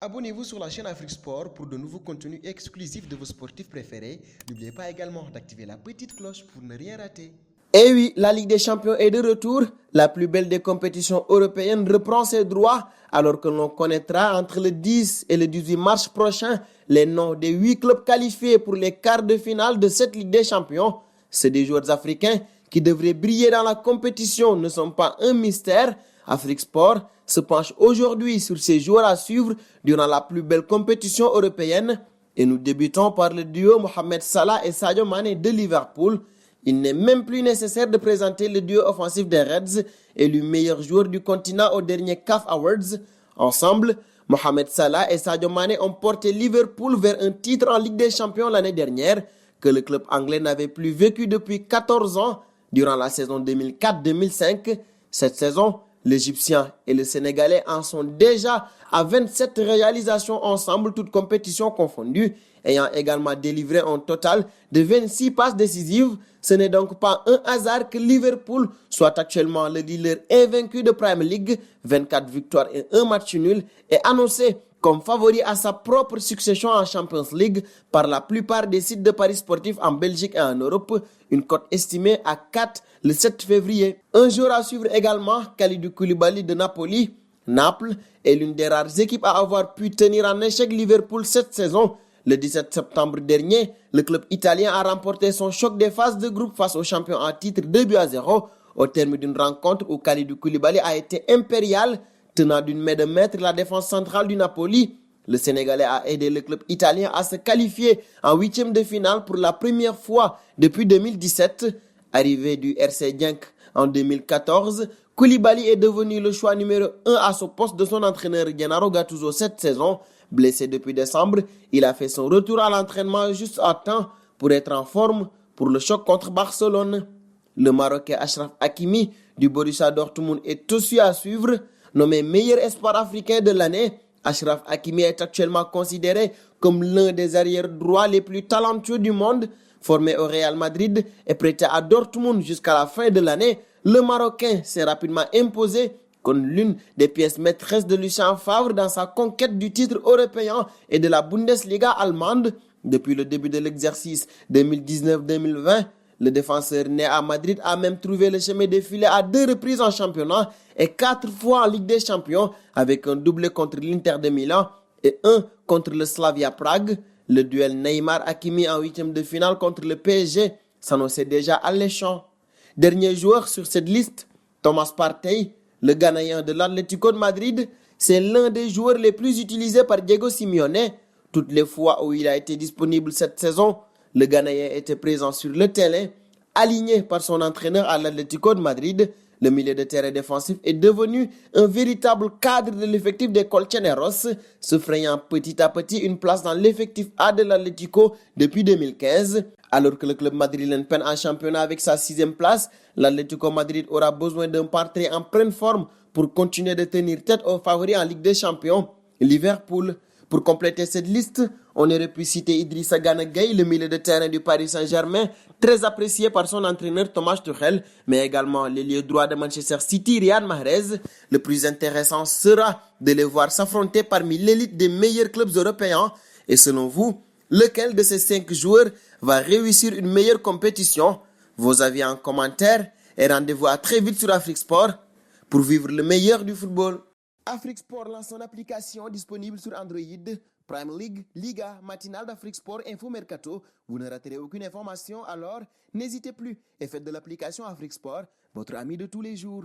Abonnez-vous sur la chaîne Afrique Sport pour de nouveaux contenus exclusifs de vos sportifs préférés. N'oubliez pas également d'activer la petite cloche pour ne rien rater. Et oui, la Ligue des Champions est de retour. La plus belle des compétitions européennes reprend ses droits alors que l'on connaîtra entre le 10 et le 18 mars prochain les noms des 8 clubs qualifiés pour les quarts de finale de cette Ligue des Champions. C'est des joueurs africains qui devraient briller dans la compétition ne sont pas un mystère. Afrique Sport se penche aujourd'hui sur ces joueurs à suivre durant la plus belle compétition européenne. Et nous débutons par le duo Mohamed Salah et Sadio Mané de Liverpool. Il n'est même plus nécessaire de présenter le duo offensif des Reds, élu meilleur joueur du continent au dernier CAF Awards. Ensemble, Mohamed Salah et Sadio Mané ont porté Liverpool vers un titre en Ligue des Champions l'année dernière, que le club anglais n'avait plus vécu depuis 14 ans durant la saison 2004-2005. Cette saison, l'Égyptien et le Sénégalais en sont déjà à 27 réalisations ensemble, toutes compétitions confondues, ayant également délivré un total de 26 passes décisives. Ce n'est donc pas un hasard que Liverpool soit actuellement le leader invaincu de Premier League, 24 victoires et 1 match nul, et annoncé comme favori à sa propre succession en Champions League par la plupart des sites de paris sportifs en Belgique et en Europe, une cote estimée à 4 le 7 février. Un jour à suivre également, Kalidou Koulibaly de Napoli. Naples est l'une des rares équipes à avoir pu tenir en échec Liverpool cette saison. Le 17 septembre dernier, le club italien a remporté son choc des phases de groupe face aux champions en titre 2-0 au terme d'une rencontre où Kalidou Koulibaly a été impérial, tenant d'une main de maître la défense centrale du Napoli. Le Sénégalais a aidé le club italien à se qualifier en huitième de finale pour la première fois depuis 2017. Arrivé du RC Genk en 2014, Koulibaly est devenu le choix numéro 1 à ce poste de son entraîneur Gennaro Gattuso cette saison. Blessé depuis décembre, il a fait son retour à l'entraînement juste à temps pour être en forme pour le choc contre Barcelone. Le Marocain Achraf Hakimi du Borussia Dortmund est aussi à suivre. Nommé meilleur espoir africain de l'année, Achraf Hakimi est actuellement considéré comme l'un des arrières droits les plus talentueux du monde. Formé au Real Madrid et prêté à Dortmund jusqu'à la fin de l'année, le Marocain s'est rapidement imposé comme l'une des pièces maîtresses de Lucien Favre dans sa conquête du titre européen et de la Bundesliga allemande. Depuis le début de l'exercice 2019-2020, le défenseur né à Madrid a même trouvé le chemin défilé à 2 reprises en championnat et 4 fois en Ligue des Champions avec un doublé contre l'Inter de Milan et un contre le Slavia Prague. Le duel Neymar-Hakimi en huitième de finale contre le PSG s'annonçait déjà alléchant. Dernier joueur sur cette liste, Thomas Partey, le Ghanéen de l'Atlético de Madrid, c'est l'un des joueurs les plus utilisés par Diego Simeone. Toutes les fois où il a été disponible cette saison, le Ghanéen était présent sur le terrain, aligné par son entraîneur à l'Atlético de Madrid. Le milieu de terrain défensif est devenu un véritable cadre de l'effectif des Colchoneros, se frayant petit à petit une place dans l'effectif A de l'Atlético depuis 2015. Alors que le club madrilène peine en championnat avec sa 6e place, l'Atlético Madrid aura besoin d'un parterre en pleine forme pour continuer de tenir tête aux favoris en Ligue des Champions, Liverpool. Pour compléter cette liste, on aurait pu citer Idrissa Gana Gueye, le milieu de terrain du Paris Saint-Germain, très apprécié par son entraîneur Thomas Tuchel, mais également l'ailier droit de Manchester City, Riyad Mahrez. Le plus intéressant sera de les voir s'affronter parmi l'élite des meilleurs clubs européens. Et selon vous, lequel de ces 5 joueurs va réussir une meilleure compétition? Vos avis en commentaire et rendez-vous à très vite sur Afrique Sport pour vivre le meilleur du football. Afrique Sport lance son application disponible sur Android. Prime League, Liga, Matinale d'Afrique Sport, Info Mercato. Vous ne raterez aucune information, alors n'hésitez plus et faites de l'application Afrique Sport votre ami de tous les jours.